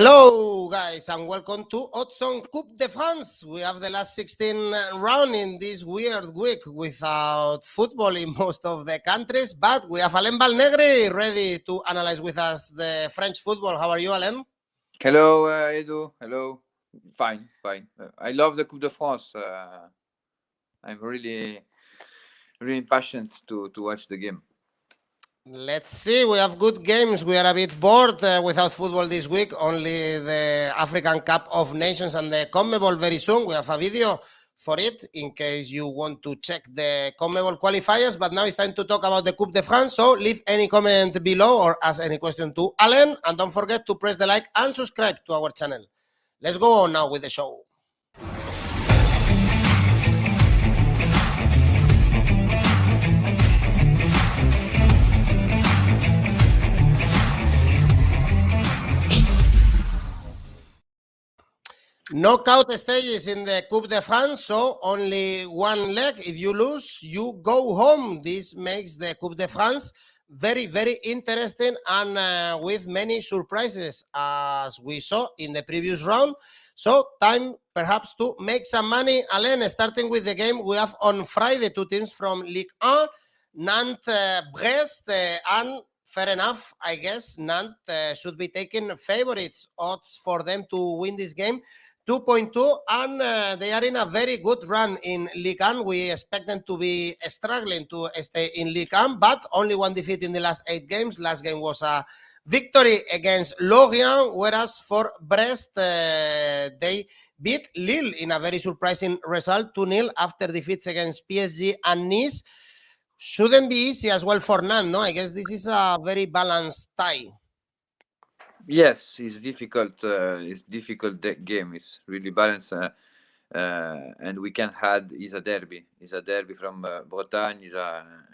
Hello, guys, and welcome to Coupe de France. We have the last 16 round in this weird week without football in most of the countries, but we have Alain Valnegri ready to analyze with us the French football. How are you, Alain? Hello, Edu. Hello. Fine. I love the Coupe de France. I'm really impassioned to watch the game. Let's see. We have good games. We are a bit bored without football this week. Only the African Cup of Nations and the 𝐿𝐴𝐵 very soon. We have a video for it in case you want to check the 𝐿𝐴𝐵 qualifiers. But now it's time to talk about the Coupe de France. So leave any comment below or ask any question to Alain. And don't forget to press the like and subscribe to our channel. Let's go on now with the show. Knockout stages in the Coupe de France, so only one leg. If you lose, you go home. This makes the Coupe de France very, very interesting and with many surprises, as we saw in the previous round. So time perhaps to make some money. Alain, starting with the game we have on Friday, two teams from Ligue 1, Nantes, Brest, and fair enough, I guess Nantes should be taking favorites, odds for them to win this game. 2.2, and they are in a very good run in Ligue 1. We expect them to be struggling to stay in Ligue 1, but only one defeat in the last 8 games. Last game was a victory against Lorient, whereas for Brest, they beat Lille in a very surprising result, 2-0 after defeats against PSG and Nice. Shouldn't be easy as well for Nantes, no? I guess this is a very balanced tie. Yes, it's difficult. It's difficult game. It's really balanced, and we can add is a derby. It's a derby from Bretagne.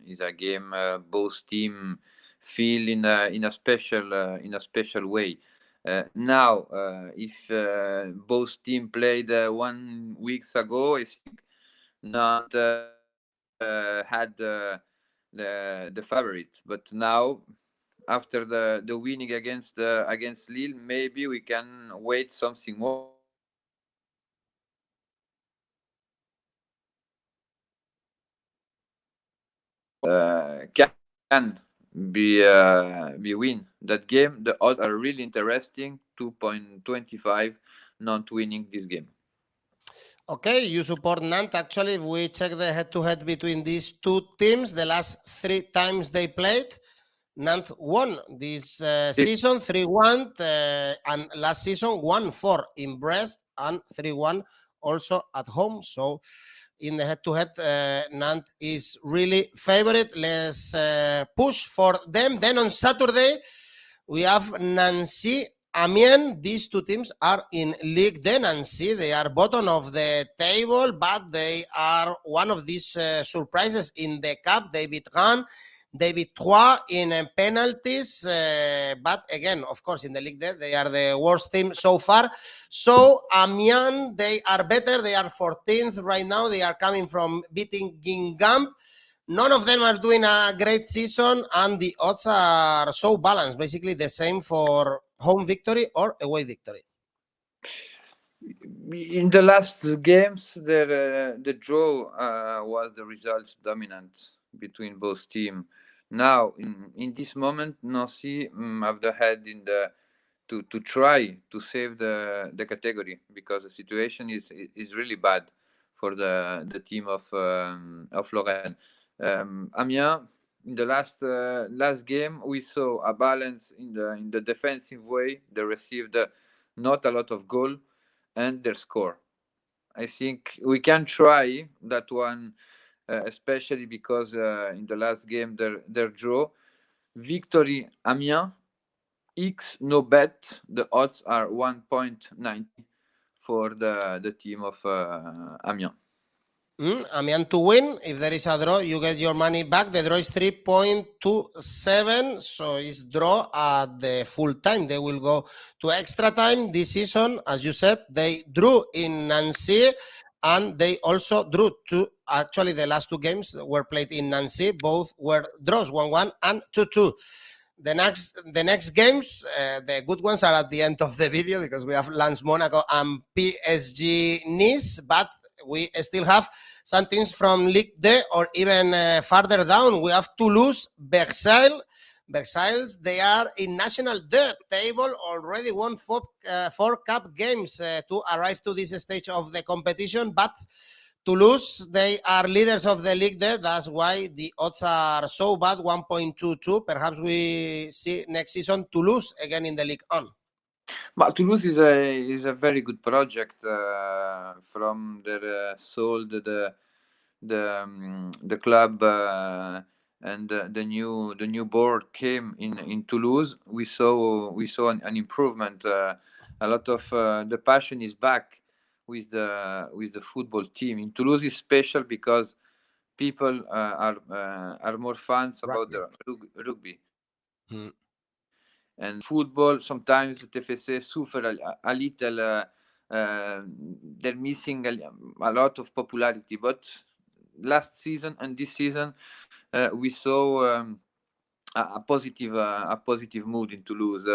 Is a game both team feel in a special way. Now, if both team played 1 week ago, I think Nantes had the favorite, but now, after the winning against Lille, maybe we can wait something more. Can be win that game. The odds are really interesting. 2.25 not winning this game. Okay, you support Nantes. Actually, if we check the head-to-head between these two teams, the last 3 times they played, Nantes won this season 3-1, and last season 1-4 in Brest and 3-1 also at home. So in the head-to-head, Nantes is really favorite. Let's push for them. Then on Saturday, we have Nancy, Amiens. These two teams are in Ligue de Nancy. They are bottom of the table, but they are one of these surprises in the cup. They beat Reims, they beat Troyes in penalties, but again, of course, in the Ligue de, they are the worst team so far. So Amiens, they are better. They are 14th right now. They are coming from beating Guingamp. None of them are doing a great season, and the odds are so balanced, basically the same for home victory or away victory. In the last games, the draw was the results dominant between both teams. Now, in this moment, Nancy have the head in to try to save the category, because the situation is really bad for the team of Lorraine. Amiens, in the last game, we saw a balance in the defensive way. They received not a lot of goal, and their score. I think we can try that one, especially because in the last game their draw. Victory Amiens, 𝐿𝐴𝐵. The odds are 1.90 for the team of Amiens. Amiens to win. If there is a draw, you get your money back. The draw is 3.27, so it's draw at the full time. They will go to extra time this season. As you said, they drew in Nancy, and they also drew two. Actually, the last 2 games were played in Nancy. Both were draws, 1-1 and 2-2. The next games, the good ones are at the end of the video because we have Lens Monaco and PSG Nice, but we still have some teams from Ligue 2 or even farther down. We have Toulouse, Versailles. Versailles, they are in National 2 table, already won four cup games to arrive to this stage of the competition, but Toulouse, they are leaders of the league there. That's why the odds are so bad, 1.22. Perhaps we see next season Toulouse again in the League On. But Toulouse is a very good project. From their sold the club and the new board came in Toulouse. We saw an improvement. A lot of the passion is back with the football team in Toulouse. Is special because people are more fans about the rugby. And football, sometimes the TFC suffer a little. They're missing a lot of popularity. But last season and this season, we saw a positive mood in Toulouse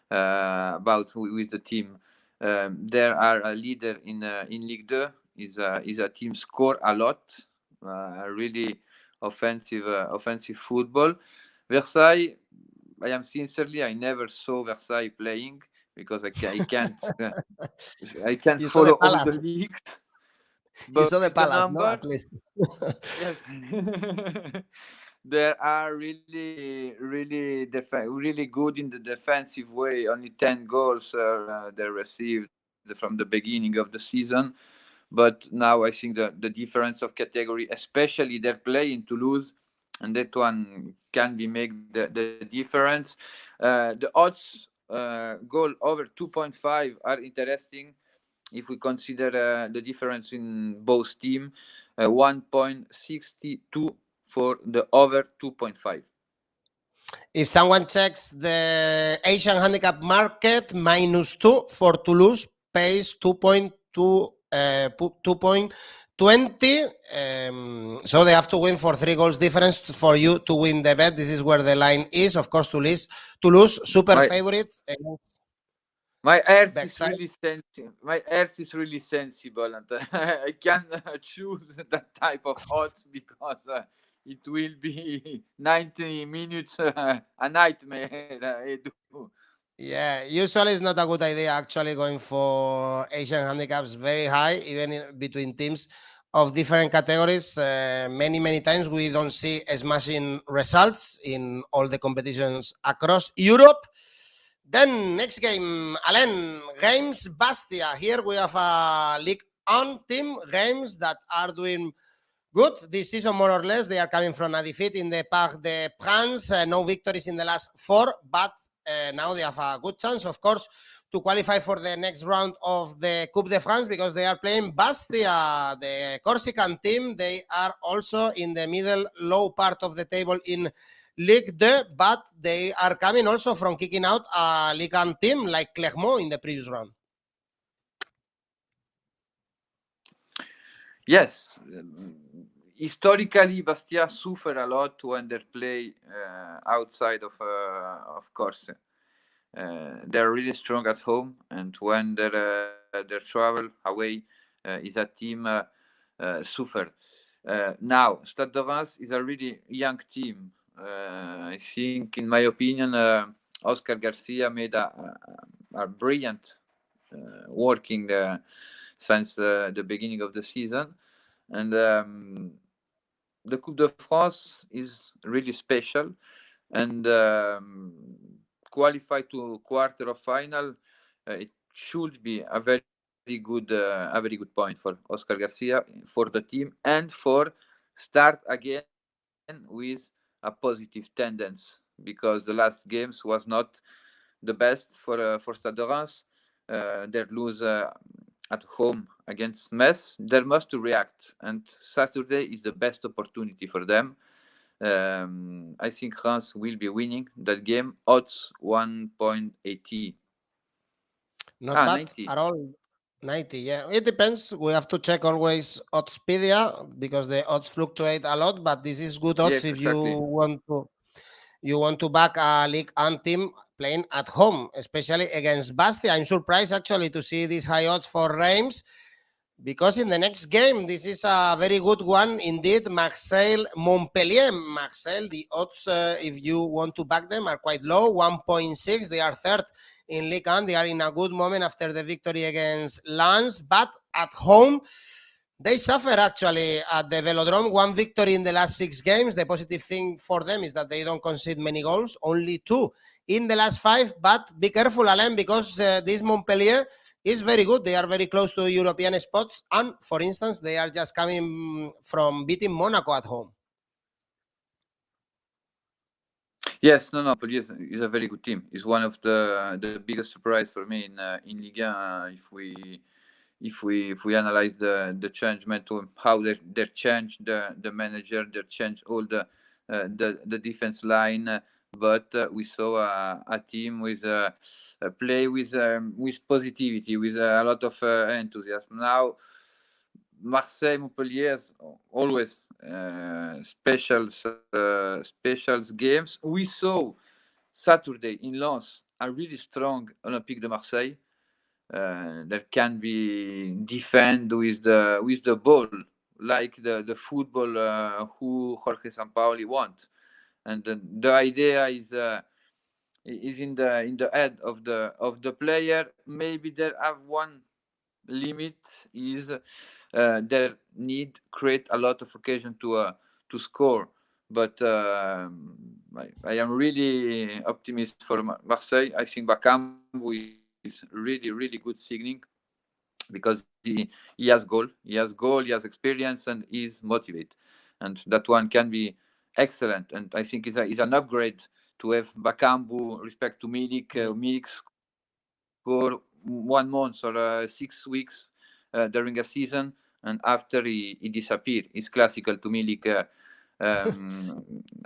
about with the team. There are a leader in Ligue 2. Is a team score a lot, really offensive football. Versailles, I am sincerely, I never saw Versailles playing because I can't follow all the leagues. But you saw the Palace, number, no? At least. Yes. They are really good in the defensive way. Only 10 goals they received from the beginning of the season. But now I think the difference of category, especially their play in Toulouse, and that one can be make the difference. The odds goal over 2.5 are interesting if we consider the difference in both teams. 1.62 for the over 2.5. If someone checks the Asian handicap market, -2 for Toulouse pays 2.20. So they have to win for 3 goals difference for you to win the bet. This is where the line is. Of course, Toulouse super favorites. My earth is really sensitive. My earth is really sensible, and I can choose that type of odds because it will be 90 minutes a nightmare. Yeah, usually it's not a good idea actually going for Asian handicaps very high, even between teams of different categories. Many times we don't see smashing results in all the competitions across Europe. Then next game, Alain, Reims, Bastia. Here we have a League On team, Reims, that are doing good this season, more or less. They are coming from a defeat in the Parc des Princes, no victories in the last 4, but now they have a good chance, of course, to qualify for the next round of the Coupe de France because they are playing Bastia, the Corsican team. They are also in the middle low part of the table in Ligue 2, but they are coming also from kicking out a Ligue 1 team like 𝐿𝐭𝐿 in the previous round. Yes. Historically, Bastia suffer a lot when they play outside of Corse. They're really strong at home, and when they travel away, is a team suffer. Now, Stade de Reims is a really young team. I think, in my opinion, Oscar Garcia made a brilliant working since the beginning of the season. And the Coupe de France is really special, and qualify to quarter of final. It should be a very good point for Oscar Garcia, for the team, and for start again with a positive tendency, because the last games was not the best for Stade de Reims. They lose at home against Metz. They must react, and Saturday is the best opportunity for them. I think Reims will be winning that game. Odds 1.80. Not bad 90 at all. 90, yeah. It depends. We have to check always Oddspedia because the odds fluctuate a lot, but this is good odds if you want to you want to back a League 1 team playing at home, especially against Bastia. I'm surprised actually to see these high odds for Reims, because in the next game, this is a very good one indeed. Marseille, Montpellier. Marseille, the odds, if you want to back them, are quite low, 1.6. They are third in Ligue 1. They are in a good moment after the victory against Lens, but at home, they suffer actually at the Velodrome. One victory in the last 6 games. The positive thing for them is that they don't concede many goals, only 2 in the last 5. But be careful, Alain, because this Montpellier is very good. They are very close to European spots. And for instance, they are just coming from beating Monaco at home. Yes, no, Montpellier is a very good team. It's one of the biggest surprise for me in Ligue 1. If we analyze the changement of how they changed the manager, they changed all the defense line, but we saw a team with play with positivity, with a lot of enthusiasm. Now Marseille, Montpellier has always specials games. We saw Saturday in Lens a really strong Olympique de Marseille that can be defend with the ball, like the football who Jorge Sampaoli wants. And the idea is in the head of the player. Maybe there have one limit is their need create a lot of occasion to score. But I am really optimistic for Marseille. I think Bakambu is really good signing, because he has goal, he has experience, and is motivated, and that one can be excellent. And I think is an upgrade to have Bakambu respect to Milik. Milik score 1 month or 6 weeks during a season, and after he disappeared. It's classical to Milik.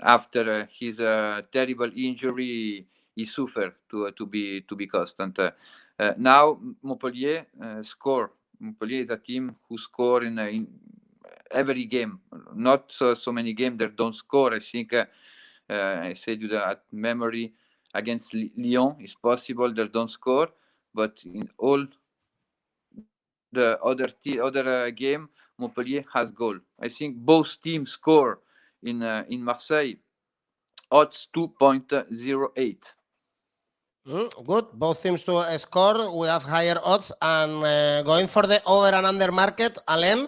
After his terrible injury, he suffered to be constant. Now Montpellier score. Montpellier is a team who score in every game. Not so many games that don't score. I think I said you that memory against Lyon is possible they don't score, but in all the other game, Montpellier has goal. I think both teams score in Marseille. Odds 2.08. Good. Both teams to score. We have higher odds. And going for the over and under market, Alain,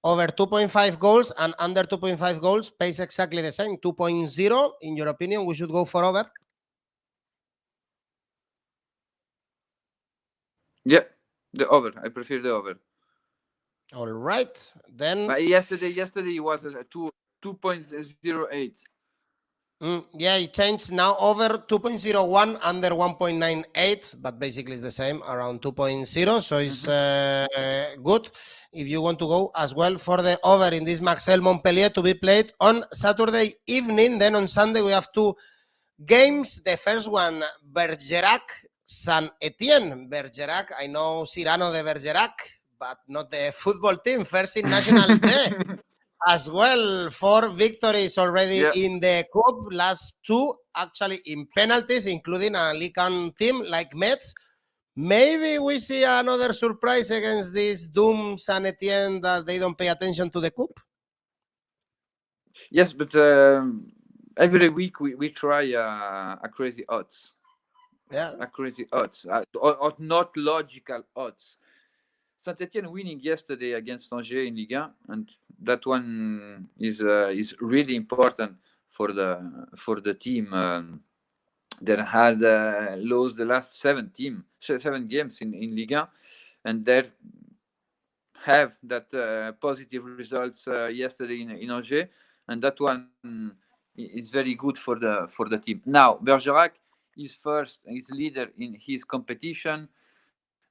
over 2.5 goals and under 2.5 goals pays exactly the same, 2.0. In your opinion, we should go for over? Yeah, the over. I prefer the over. All right. Then But yesterday it was a 2.08. Yeah, it changed now over 2.01, under 1.98, but basically it's the same, around 2.0. So it's good if you want to go as well for the over in this Marseille Montpellier to be played on Saturday evening. Then on Sunday we have 2 games. The first one, Bergerac, Saint-Etienne. Bergerac, I know Cyrano de Bergerac, but not the football team. First in National Day. As well, 4 victories already in the Coupe, last 2 actually in penalties, including a Ligue 1 team like Metz. Maybe we see another surprise against this Doom Saint-Etienne that they don't pay attention to the Coupe. Yes, but every week we try a crazy odds. Yeah, a crazy odds, or not logical odds. Saint-Etienne winning yesterday against Angers in Ligue 1, and that one is really important for the team that had lost the last 7 games in Ligue 1, and they have that positive results yesterday in Angers, and that one is very good for the team. Now Bergerac is first, is leader in his competition.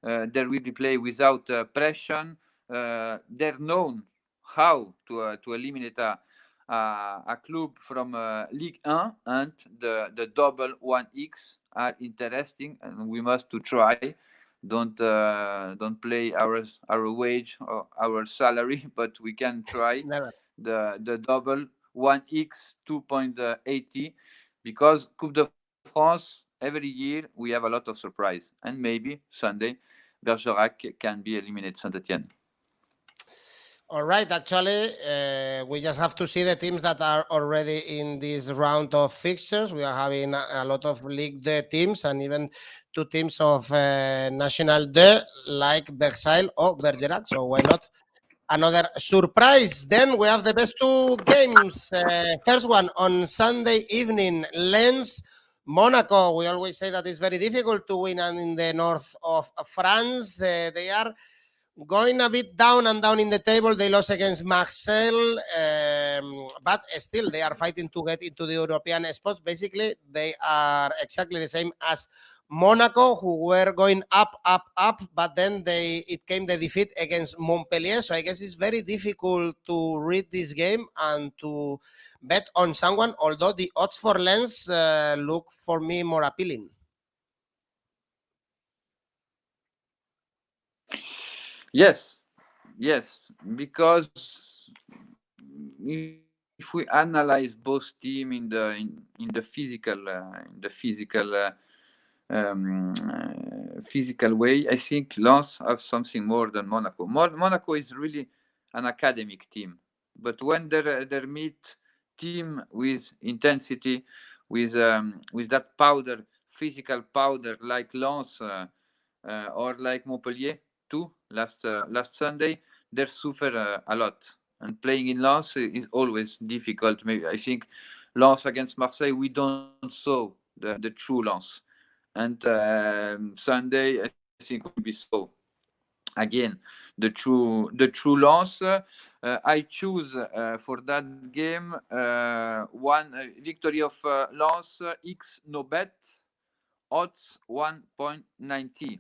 There will be play without pressure. They're known how to eliminate a club from Ligue 1, and the double 1x are interesting, and we must to try. Don't play our wage or our salary, but we can try never. the double 1x 2.80. because Coupe de France, every year we have a lot of surprise, and maybe Sunday Bergerac can be eliminated Saint-Etienne. All right, actually, we just have to see the teams that are already in this round of fixtures. We are having a lot of Ligue 2 teams and even 2 teams of National 2, like Versailles or Bergerac. So why not another surprise? Then we have the best 2 games. First one on Sunday evening, Lens, Monaco. We always say that it's very difficult to win in the north of France. They are going a bit down and down in the table. They lost against Marseille, but still they are fighting to get into the European spots. Basically, they are exactly the same as Monaco, who were going up, but then it came the defeat against Montpellier. So I guess it's very difficult to read this game and to bet on someone, although the odds for Lens look for me more appealing. Yes, because if we analyze both team in the physical way, I think Lens have something more than Monaco. Monaco is really an academic team, but when they meet team with intensity, with that physical powder like Lens or like Montpellier too last Sunday, they suffer a lot. And playing in Lens is always difficult. Maybe I think Lens against Marseille, we don't saw the true Lens, and Sunday I think will be so again the true Lens. I choose for that game one victory of Lens 𝐿𝐴 odds 1.90.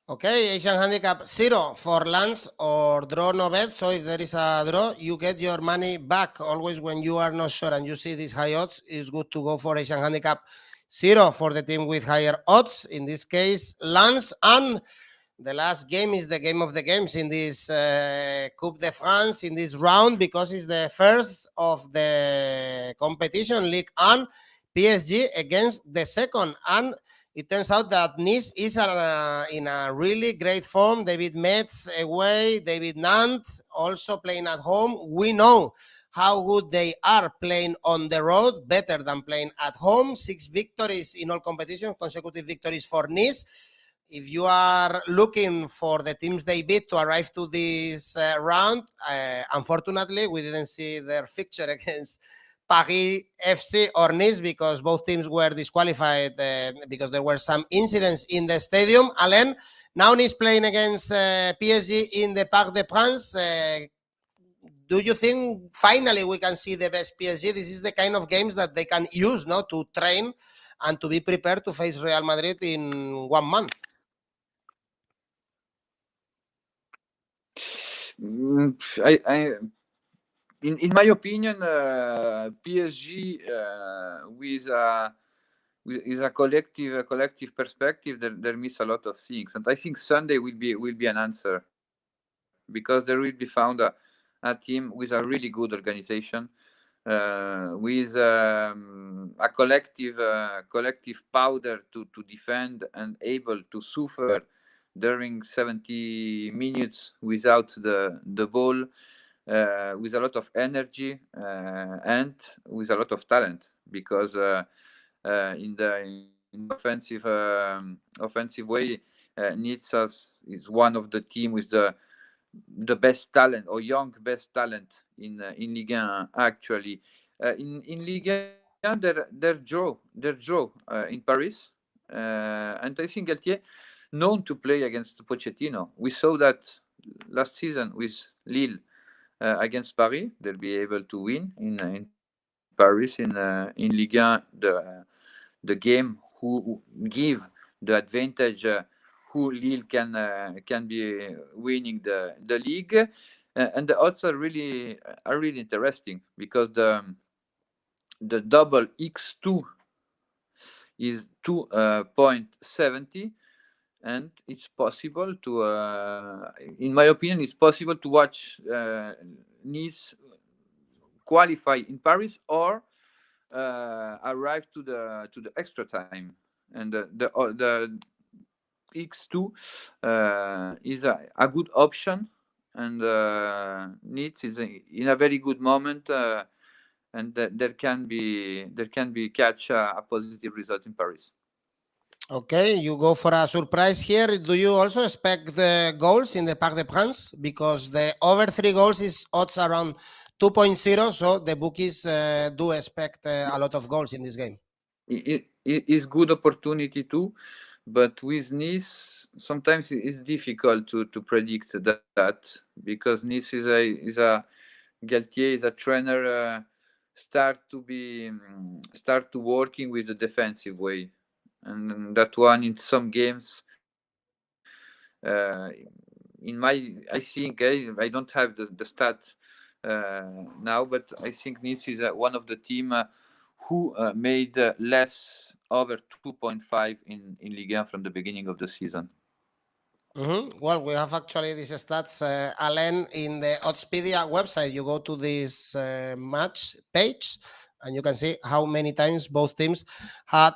Okay, Asian handicap 0 for Lens or draw no bet. So if there is a draw, you get your money back. Always when you are not sure and you see these high odds, it's good to go for Asian handicap 0 for the team with higher odds. In this case, Lens. And the last game is the game of the games in this Coupe de France, in this round, because it's the first of the competition, Ligue 1, PSG against the second. And it turns out that Nice is in a really great form. David Metz away, David Nantes also playing at home. We know how good they are playing on the road, better than playing at home. 6 victories in all competitions, consecutive victories for Nice. If you are looking for the teams they beat to arrive to this round, unfortunately, we didn't see their fixture against Paris FC or Nice because both teams were disqualified because there were some incidents in the stadium. Alain, now Nice playing against PSG in the Parc des Princes. Do you think finally we can see the best PSG? This is the kind of games that they can use now to train and to be prepared to face Real Madrid in 1 month. In my opinion, PSG with a collective perspective, there miss a lot of things, and I think Sunday will be an answer, because there will be found a team with a really good organization, with a collective powder to defend and able to suffer during 70 minutes without the ball, with a lot of energy and with a lot of talent, because in the offensive way, Nice is one of the team with the best talent or young best talent in Ligue 1 actually. In Ligue 1 their draw in Paris, and I think 𝐿𝐴 known to play against Pochettino. We saw that last season with Lille against Paris. They'll be able to win in Paris in Ligue 1 the game who give the advantage who Lille can be winning the league, and the odds are really interesting, because the double X2 is 2.70, and it's possible to in my opinion it's possible to watch Nice qualify in Paris, or arrive to the extra time, and the X2 is a good option, and Nice is in a very good moment, and there can be catch a positive result in Paris. Okay, you go for a surprise here. Do you also expect the goals in the Parc des Princes? Because the over 3 goals is odds around 2.0, so the bookies do expect a lot of goals in this game. It is good opportunity too, but with Nice sometimes it's difficult to predict that, because Nice is a Galtier is a trainer, start to working with the defensive way, and that one in some games, I think I don't have the stats now, but I think Nice is one of the team who made less over 2.5 in Ligue 1 from the beginning of the season. Well, we have actually these stats, Alain, in the Oddspedia website. You go to this match page and you can see how many times both teams had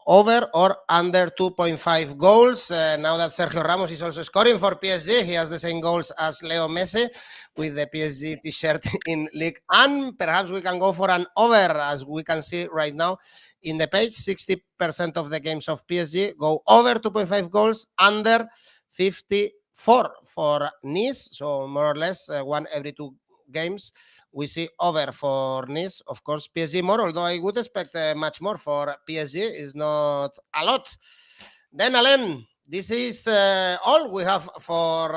over or under 2.5 goals. Now that Sergio Ramos is also scoring for PSG, he has the same goals as 𝐿𝐴 with the PSG t-shirt in Ligue 1. Perhaps we can go for an over, as we can see right now in the page. 60% of the games of PSG go over 2.5 goals, under 54 for Nice. So more or less one every 2 games we see over for Nice. Of course, PSG more, although I would expect much more for PSG. Is not a lot. Then, Alain, this is all we have for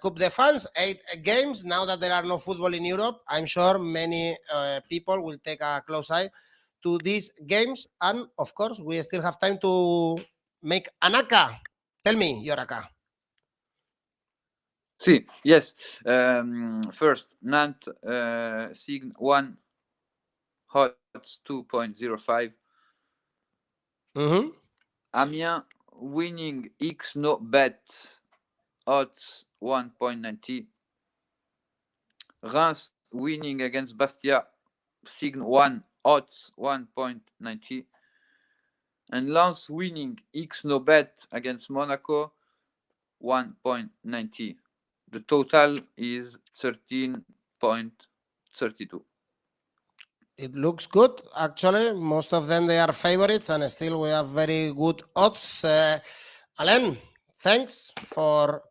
Coupe de France. 8 games. Now that there are no football in Europe, I'm sure many people will take a close eye to these games. And, of course, we still have time to make an ACCA. Tell me your ACCA. See, yes. First, Nantes sign 1 odds 2.05. Amiens winning 𝐋𝐞𝐿 odds 1.90. Reims winning against Bastia sign 1 odds 1.90. And Lens winning 𝐋𝐞𝐿 against Monaco 1.90. The total is 13.32. It looks good, actually. Most of them, they are favorites, and still we have very good odds. Alain, thanks for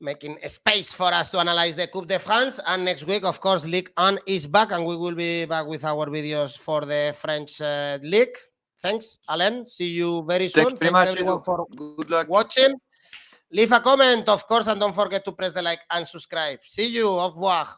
making a space for us to analyze the Coupe de France. And next week, of course, Ligue 1 is back, and we will be back with our videos for the French League. Thanks, Alain. See you very soon. Thanks everyone Edu. for Good luck. watching. Leave a comment, of course, and don't forget to press the like and subscribe. See you. Au revoir.